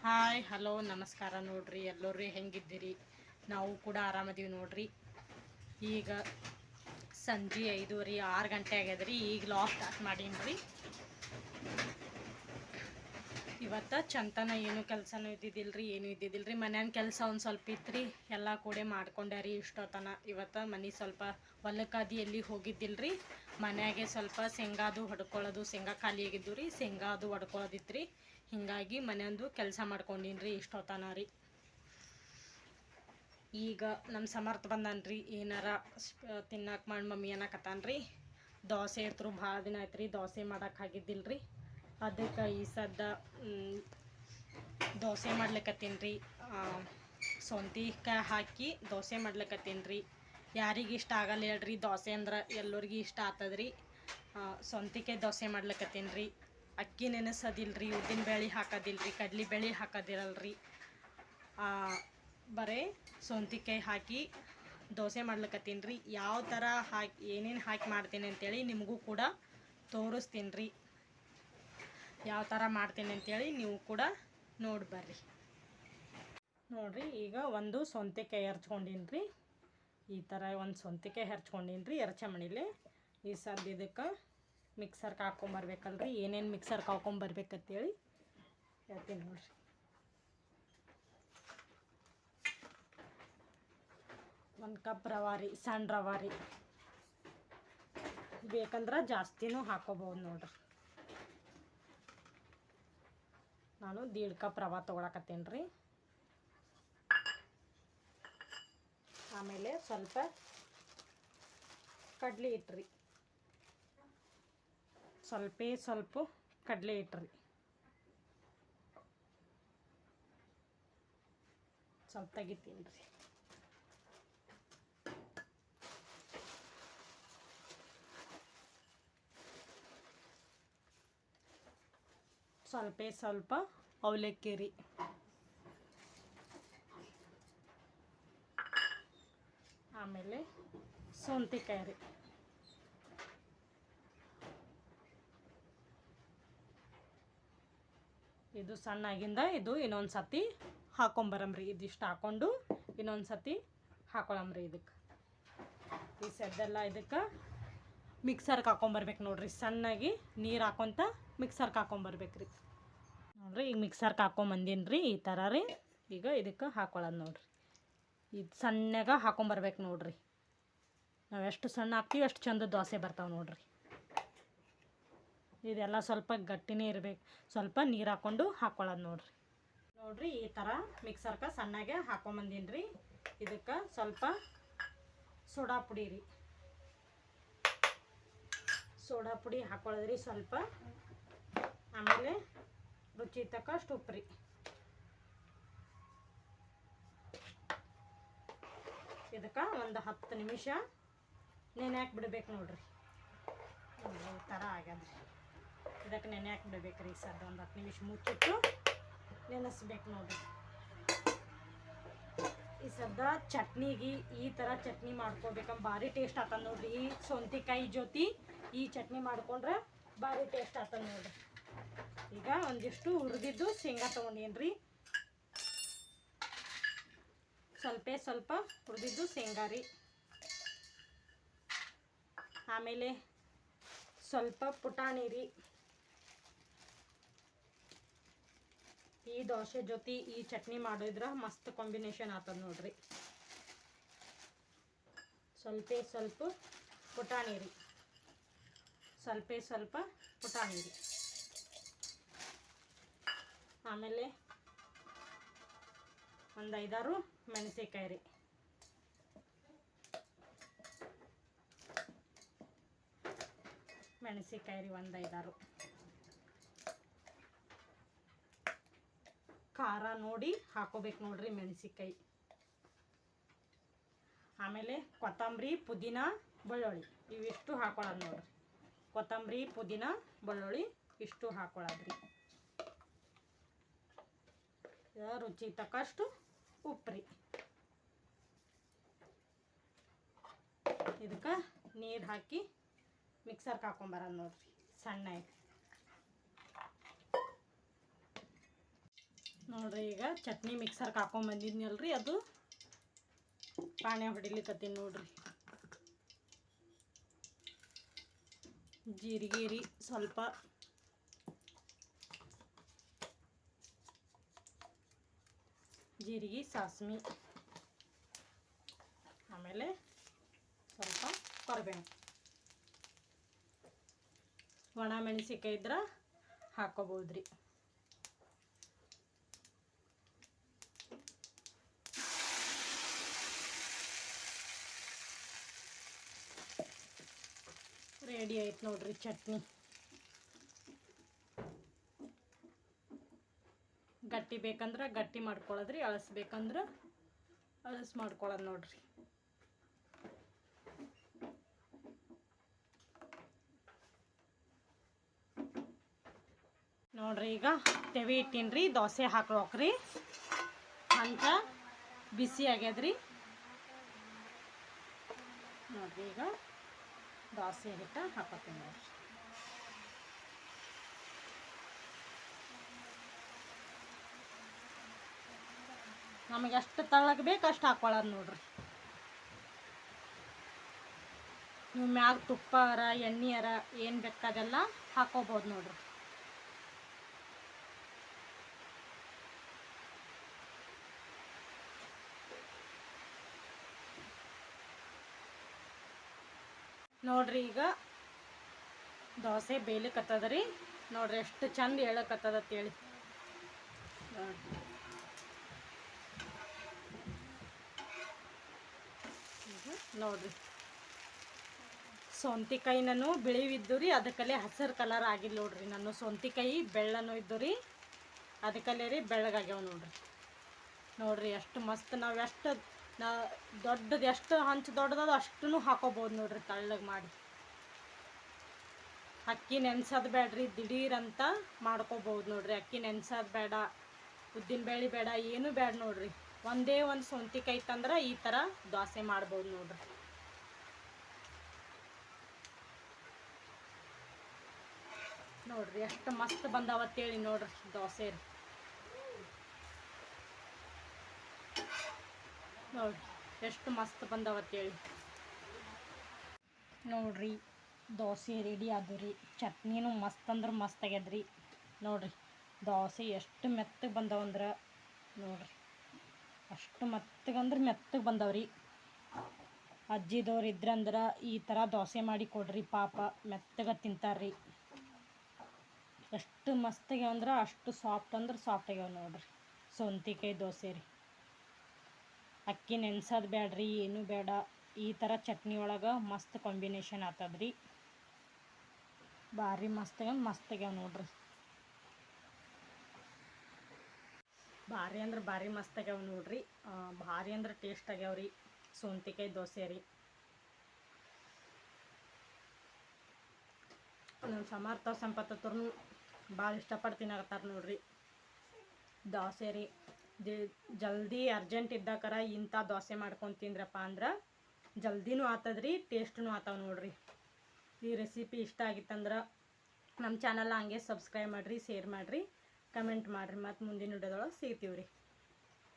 Hi hello ನಮಸ್ಕಾರ ನೋಡ್ರಿ ಎಲ್ಲರೂ ಹೆಂಗಿದ್ದೀರಿ. ನಾವು ಕೂಡ ಆರಾಮದೀವಿ ನೋಡ್ರಿ. ಈಗ ಸಂಜೆ 5:30 6 ಗಂಟೆ ಆಗ್ಯದ್ರಿ. ಈಗ ಲಾಗ್ ಸ್ಟಾರ್ಟ್ ಮಾಡೀನಿ. ಇವತ್ತು ಚಂತನ ಏನು ಕೆಲಸನೂ ಇದ್ದಿದ್ದಿಲ್ರಿ, ಏನೂ ಇದ್ದಿದ್ದಿಲ್ರಿ. ಮನ್ಯಾನ ಕೆಲಸ ಒಂದು ಸ್ವಲ್ಪ ಇತ್ತು ಎಲ್ಲ ಕೂಡ ಮಾಡ್ಕೊಂಡ್ಯಾರಿ ಇಷ್ಟೊತ್ತನ. ಇವತ್ತು ಮನೆ ಸ್ವಲ್ಪ ಹೊಲಕ್ಕಾದಿ ಎಲ್ಲಿ ಹೋಗಿದ್ದಿಲ್ರಿ. ಮನ್ಯಾಗೆ ಸ್ವಲ್ಪ ಶೇಂಗಾದು ಹೊಡ್ಕೊಳ್ಳೋದು, ಶೇಂಗಾ ಖಾಲಿ ಆಗಿದ್ದು ರೀ, ಶೇಂಗಾದು ಹೊಡ್ಕೊಳ್ಳೋದಿತ್ತು ರೀ. ಹೀಗಾಗಿ ಮನೆಯಂದು ಕೆಲಸ ಮಾಡ್ಕೊಂಡಿನಿ ರೀ ಇಷ್ಟೊತ್ತನ ರೀ. ಈಗ ನಮ್ಮ ಸಮರ್ಥ ಬಂದನ್ರಿ, ಏನಾರ ತಿನ್ನಕ್ಕೆ ಮಾಡಿ ಮಮ್ಮಿ ಅನ್ನಕತ್ತಾನ್ರಿ. ದೋಸೆ ಹತ್ರ ಭಾಳ ದಿನ ಆಯ್ತು ರೀ ದೋಸೆ ಮಾಡೋಕೆ ಆಗಿದ್ದಿಲ್ರಿ. ಅದಕ್ಕೆ ಈ ಸದ್ದ ದೋಸೆ ಮಾಡ್ಲಿಕ್ಕತ್ತೀನಿ ರೀ. ಸೌಂತಿಕಾಯಿ ಹಾಕಿ ದೋಸೆ ಮಾಡ್ಲಿಕ್ಕತ್ತೀನಿ ರೀ. ಯಾರಿಗೆ ಇಷ್ಟ ಆಗಲ್ಲ ಹೇಳ್ರಿ, ದೋಸೆ ಅಂದ್ರೆ ಎಲ್ಲರಿಗೂ ಇಷ್ಟ ಆಗ್ತದ್ರಿ. ಸೌಂತಿಕಾಯಿ ದೋಸೆ ಮಾಡ್ಲಿಕ್ಕತ್ತೀನಿ ರೀ. ಅಕ್ಕಿ ನೆನೆಸೋದಿಲ್ರಿ, ಉದ್ದಿನ ಬೇಳೆ ಹಾಕೋದಿಲ್ರಿ, ಕಡ್ಲಿ ಬೇಳೆ ಹಾಕೋದಿರಲ್ರಿ. ಬರೀ ಸೌಂತಿಕಾಯಿ ಹಾಕಿ ದೋಸೆ ಮಾಡ್ಲಿಕ್ಕತ್ತೀನಿ ರೀ. ಯಾವ ಥರ ಹಾಕಿ ಏನೇನು ಹಾಕಿ ಮಾಡ್ತೀನಿ ಅಂತೇಳಿ ನಿಮಗೂ ಕೂಡ ತೋರಿಸ್ತೀನಿ ರೀ. ಯಾವ ಥರ ಮಾಡ್ತೀನಿ ಅಂತೇಳಿ ನೀವು ಕೂಡ ನೋಡಿ ಬರ್ರಿ. ನೋಡಿರಿ, ಈಗ ಒಂದು ಸೌಂತಿಕಾಯಿ ಹೆರ್ಚ್ಕೊಂಡಿನಿ ರೀ. ಈ ಥರ ಒಂದು ಸೌಂತಿಕಾಯಿ ಹೆರ್ಚ್ಕೊಂಡಿನಿ ರೀ ಮನೇಲಿ. ಈ ಸದ್ದ ಇದಕ್ಕೆ ಮಿಕ್ಸರ್ಗೆ ಹಾಕ್ಕೊಂಬರ್ಬೇಕಲ್ರಿ. ಏನೇನು ಮಿಕ್ಸರ್ಗೆ ಹಾಕ್ಕೊಂಬರ್ಬೇಕಂತೇಳಿ ಹೇಳ್ತೀನಿ ನೋಡಿರಿ. ಒಂದು ಕಪ್ ರವೆ ರೀ, ಸಣ್ಣ ರವೆ ರೀ. ಬೇಕಂದ್ರೆ ಜಾಸ್ತಿನೂ ಹಾಕೋಬೋದು ನೋಡ್ರಿ. ನಾನು 1.5 ಕಪ್ ರವೆ ತೊಗೊಳಕತ್ತೀನಿ ರೀ. ಆಮೇಲೆ ಸ್ವಲ್ಪ ಕಡಲೆ ಹಿಟ್ಟು, ಸ್ವಲ್ಪ ಕಡಲೆ ಹಿಟ್ಟು ರೀ. ಸ್ವಲ್ಪ ತೆಗಿತೀನಿ ರೀ. ಸ್ವಲ್ಪ ಅವಲಕ್ಕಿ ರೀ. ಆಮೇಲೆ ಸೌಂತಿಕಾಯಿ ರೀ. ಇದು ಸಣ್ಣಾಗಿಂದ ಇದು ಇನ್ನೊಂದು ಸತಿ ಹಾಕೊಂಬರಮ್ರಿ. ಇದಿಷ್ಟು ಹಾಕ್ಕೊಂಡು ಇನ್ನೊಂದು ಸತಿ ಹಾಕೊಳಮ್ರಿ ಇದಕ್ಕೆ. ಈ ಸದ್ದೆಲ್ಲ ಇದಕ್ಕೆ ಮಿಕ್ಸರ್ಗೆ ಹಾಕೊಂಬರ್ಬೇಕು ನೋಡ್ರಿ. ಸಣ್ಣಾಗಿ ನೀರು ಹಾಕೊತ ಮಿಕ್ಸರ್ಗೆ ಹಾಕೊಂಬರ್ಬೇಕ್ರಿ ನೋಡ್ರಿ. ಈಗ ಮಿಕ್ಸರ್ಗೆ ಹಾಕೊಂಬಂದೀನಿ ರೀ. ಈ ಥರ ರೀ. ಈಗ ಇದಕ್ಕೆ ಹಾಕೊಳ್ಳೋದು ನೋಡ್ರಿ. ಇದು ಸಣ್ಣಗೆ ಹಾಕೊಂಬರ್ಬೇಕು ನೋಡ್ರಿ. ನಾವು ಎಷ್ಟು ಸಣ್ಣ ಹಾಕ್ತೀವಿ ಅಷ್ಟು ಚಂದ ದೋಸೆ ಬರ್ತಾವೆ ನೋಡ್ರಿ. ಇದೆಲ್ಲ ಸ್ವಲ್ಪ ಗಟ್ಟಿನೇ ಇರಬೇಕು. ಸ್ವಲ್ಪ ನೀರು ಹಾಕ್ಕೊಂಡು ಹಾಕ್ಕೊಳ್ಳೋದು ನೋಡ್ರಿ. ಈ ಥರ ಮಿಕ್ಸರ್ಗೆ ಸಣ್ಣಗೆ ಹಾಕೊಂಬಂದೀನಿ ರೀ. ಇದಕ್ಕೆ ಸ್ವಲ್ಪ ಸೋಡಾ ಪುಡಿ ರೀ. ಸೋಡಾ ಪುಡಿ ಹಾಕೊಳ್ಳೋದ್ರಿ ಸ್ವಲ್ಪ. ಆಮೇಲೆ ರುಚಿ ತಕ್ಕಷ್ಟು ಉಪ್ಪು ರೀ. ಇದಕ್ಕೆ ಒಂದು 10 ನಿಮಿಷ ನೆನೆ ಹಾಕಿ ಬಿಡ್ಬೇಕು ನೋಡ್ರಿ. ಈ ಥರ ಆಗ್ಯದ್ರಿ. ಇದಕ್ಕೆ ನೆನೆ ಹಾಕಿ ಬಿಡ್ಬೇಕು ರೀ. ಸದ್ದ ಒಂದು 10 ನಿಮಿಷ ಮುಚ್ಚಿಟ್ಟು ನೆನೆಸ್ಬೇಕು ನೋಡ್ರಿ. ಈ ಸದ್ದ ಚಟ್ನಿಗೆ ಈ ಥರ ಚಟ್ನಿ ಮಾಡ್ಕೊಬೇಕಂದ್ರೆ ಭಾರಿ ಟೇಸ್ಟ್ ಆಗ್ತದೆ ನೋಡ್ರಿ. ಈ ಸೌಂತಿಕಾಯಿ ಜೊತೆ ಈ ಚಟ್ನಿ ಮಾಡ್ಕೊಂಡ್ರೆ ಭಾರಿ ಟೇಸ್ಟ್ ಆಗ್ತದೆ ನೋಡ್ರಿ. ಈಗ ಒಂದಿಷ್ಟು ಹುರಿದಿದ್ದು ಶೇಂಗಾ ತೊಗೊಂಡೇನಿ ರೀ. ಸ್ವಲ್ಪ ಹುರಿದಿದ್ದು ಶೇಂಗಾ ರೀ. ಆಮೇಲೆ ಸ್ವಲ್ಪ ಪುಟಾಣಿ ರೀ. ಈ ದೋಸೆ ಜೊತೆ ಈ ಚಟ್ನಿ ಮಾಡಿದ್ರೆ ಮಸ್ತ್ ಕಾಂಬಿನೇಷನ್ ಆಗ್ತದೆ ನೋಡ್ರಿ. ಸ್ವಲ್ಪ ಪುಟಾಣಿ ರೀ. ಸ್ವಲ್ಪ ಪುಟಾಣಿ ರೀ. ಆಮೇಲೆ ಒಂದು 5-6 ಮೆಣಸಿನ್ಕಾಯಿ ರೀ. ಒಂದು 5-6 ಖಾರ ನೋಡಿ ಹಾಕೋಬೇಕು ನೋಡ್ರಿ ಮೆಣಸಿನ್ಕಾಯಿ. ಆಮೇಲೆ ಕೊತ್ತಂಬರಿ, ಪುದೀನ, ಬೆಳ್ಳುಳ್ಳಿ ಇವಿಷ್ಟು ಹಾಕೊಳ್ಳೋದು ನೋಡ್ರಿ. ಕೊತ್ತಂಬರಿ, ಪುದೀನ, ಬೆಳ್ಳುಳ್ಳಿ ಇಷ್ಟು ಹಾಕೊಳ್ಳೋದ್ರಿ. ರುಚಿ ತಕ್ಕಷ್ಟು ಉಪ್ಪು ರೀ. ಇದಕ್ಕೆ ನೀರು ಹಾಕಿ ಮಿಕ್ಸರ್ಗೆ ಹಾಕೊಂಬರೋದು ನೋಡ್ರಿ ಸಣ್ಣಗೆ. ನೋಡ್ರಿ ಈಗ ಚಟ್ನಿ ಮಿಕ್ಸರ್ಗೆ ಹಾಕೊಂಬಂದಿದ್ನಲ್ರಿ ಅದು ಪಾಣೆ ಹೊಡಿಲಿಕ್ಕತ್ತೀನಿ ನೋಡ್ರಿ. ಜೀರಿಗೆ ರೀ ಸ್ವಲ್ಪ, ಜೀರಿಗೆ ಸಾಸ್ಮಿ, ಆಮೇಲೆ ಸ್ವಲ್ಪ ಕರಿಬೇವು, ಒಣ ಮೆಣಸಿನ್ಕಾಯಿ ಇದ್ರೆ ಹಾಕೋಬೋದ್ರಿ. ರೆಡಿ ಆಯ್ತು ನೋಡ್ರಿ ಚಟ್ನಿ. ಗಟ್ಟಿ ಬೇಕಂದ್ರೆ ಗಟ್ಟಿ ಮಾಡ್ಕೊಳ್ಳೋದ್ರಿ, ಅಳಸ್ಬೇಕಂದ್ರೆ ಅಳಸ್ ಮಾಡ್ಕೊಳ್ಳೋದು ನೋಡ್ರಿ. ನೋಡ್ರಿ ಈಗ ತೆವಿ ಇಟ್ಟೀನ್ರಿ, ದೋಸೆ ಹಾಕ್ಲೋಕ್ರಿ. ಹಂಚ ಬಿಸಿ ಆಗ್ಯದ್ರಿ. ನೋಡ್ರಿ ಈಗ ದೋಸೆ ಹಿಟ್ಟು ಹಾಕೋತೀನಿ ನೋಡ್ರಿ. ನಮಗೆ ಎಷ್ಟು ತಳ್ಳಗೆ ಬೇಕು ಅಷ್ಟು ಹಾಕೊಳ್ಳೋದು ನೋಡ್ರಿ. ನೀವು ಮ್ಯಾಗ ತುಪ್ಪ ಅರ ಎಣ್ಣೆ ಅರ ಏನು ಬೇಕಾದೆಲ್ಲ ಹಾಕೋಬೋದು ನೋಡ್ರಿ. ನೋಡ್ರಿ ಈಗ ದೋಸೆ ಬೇಯಲಿಕ್ಕತ್ತದ್ರಿ. ನೋಡ್ರಿ ಎಷ್ಟು ಚಂದ ಹೇಳಕತ್ತದತ್ತೇಳಿ. ನೋಡ್ರಿ ಸೌಂತಿಕಾಯಿ ನಾನು ಬಿಳಿವಿದ್ದು ರೀ, ಅದಕ್ಕಲ್ಲೇ ಹಸಿರು ಕಲರ್ ಆಗಿಲ್ಲ ನೋಡ್ರಿ. ನಾನು ಸೌಂತಿಕಾಯಿ ಬೆಳ್ಳನೂ ಇದ್ದು ರೀ, ಅದಕ್ಕಲ್ಲೇ ರೀ ಬೆಳ್ಳಗಾಗ್ಯಾವ ನೋಡ್ರಿ. ನೋಡ್ರಿ ಎಷ್ಟು ಮಸ್ತ್. ನಾವು ಎಷ್ಟು ದೊಡ್ಡದು ಎಷ್ಟು ಹಂಚು ದೊಡ್ಡದದು ಅಷ್ಟೂ ಹಾಕೋಬೋದು ನೋಡ್ರಿ. ತಳ್ಳಗೆ ಮಾಡಿ ಅಕ್ಕಿ ನೆನ್ಸೋದು ಬೇಡ್ರಿ, ದಿಢೀರಂತ ಮಾಡ್ಕೋಬೋದು ನೋಡ್ರಿ. ಅಕ್ಕಿ ನೆನ್ಸೋದು ಬೇಡ, ಉದ್ದಿನ ಬೇಳೆ ಬೇಡ, ಏನೂ ಬೇಡ ನೋಡ್ರಿ. ಒಂದೇ ಒಂದು ಸೌಂತಿಕಾಯಿ ತಂದ್ರೆ ಈ ಥರ ದೋಸೆ ಮಾಡ್ಬೋದು ನೋಡ್ರಿ. ನೋಡ್ರಿ ಎಷ್ಟು ಮಸ್ತ್ ಬಂದಾವತ್ತೇಳಿ ನೋಡ್ರಿ ದೋಸೆ. ನೋಡ್ರಿ ಎಷ್ಟು ಮಸ್ತ್ ಬಂದಾವತ್ತೇಳಿ. ನೋಡ್ರಿ ದೋಸೆ ರೆಡಿ ಆದ್ರಿ. ಚಟ್ನಿನೂ ಮಸ್ತ್ ಅಂದ್ರೆ ಮಸ್ತ್ ಆಗ್ಯದ್ರಿ. ನೋಡ್ರಿ ದೋಸೆ ಎಷ್ಟು ಮೆತ್ತಗೆ ಬಂದವಂದ್ರೆ ನೋಡ್ರಿ, ಅಷ್ಟು ಮೆತ್ತಗಂದ್ರೆ ಮೆತ್ತಗೆ ಬಂದವ್ರಿ. ಅಜ್ಜಿದವ್ರು ಇದ್ರಂದ್ರೆ ಈ ಥರ ದೋಸೆ ಮಾಡಿ ಕೊಡ್ರಿ, ಪಾಪ ಮೆತ್ತಗೆ ತಿಂತಾರ್ರಿ. ಎಷ್ಟು ಮಸ್ತ್ ಆಗ್ಯಾವ ಅಂದ್ರೆ ಅಷ್ಟು ಸಾಫ್ಟ್ ಅಂದ್ರೆ ಸಾಫ್ಟ್ ಆಗ್ಯಾವ ನೋಡ್ರಿ ಸೌಂತಿಕಾಯಿ ದೋಸೆ ರೀ. ಅಕ್ಕಿ ನೆನ್ಸೋದು ಬೇಡ್ರಿ, ಏನೂ ಬೇಡ. ಈ ಥರ ಚಟ್ನಿ ಒಳಗೆ ಮಸ್ತ್ ಕಾಂಬಿನೇಷನ್ ಆಗ್ತದ್ರಿ. ಭಾರಿ ಮಸ್ತ್ ಆಗ್ಯಾವ ನೋಡ್ರಿ. ಭಾರಿ ಅಂದ್ರೆ ಭಾರಿ ಮಸ್ತ್ ಆಗ್ಯಾವ ನೋಡ್ರಿ. ಭಾರಿ ಅಂದ್ರೆ ಟೇಸ್ಟ್ ಆಗ್ಯಾವ್ರಿ ಸೌಂತಿಕಾಯಿ ದೋಸೆ ರೀ. ನಮ್ಮ ಸಮರ್ಥ ಸಂಪತ್ತರು ಭಾಳ ಇಷ್ಟಪಟ್ಟು ತಿನ್ನಾಕತ್ತಾರೆ ನೋಡ್ರಿ ದೋಸೆ ರೀ. ಜಲ್ದಿ ಅರ್ಜೆಂಟ್ ಇದ್ದಾಕರ ಇಂಥ ದೋಸೆ ಮಾಡ್ಕೊಂಡು ತಿಂದ್ರಪ್ಪ ಅಂದ್ರೆ ಜಲ್ದಿನೂ ಆತದ್ರಿ, ಟೇಸ್ಟೂ ಆತಾವ ನೋಡ್ರಿ. ಈ ರೆಸಿಪಿ ಇಷ್ಟ ಆಗಿತ್ತಂದ್ರೆ ನಮ್ಮ ಚಾನಲ್ನ ಹಂಗೆ ಸಬ್ಸ್ಕ್ರೈಬ್ ಮಾಡಿರಿ, ಶೇರ್ ಮಾಡಿರಿ, ಕಮೆಂಟ್ ಮಾಡಿರಿ. ಮತ್ತು ಮುಂದಿನ ವಿಡಿಯೋದೊಳಗೆ ಸಿಗ್ತೀವಿ ರೀ.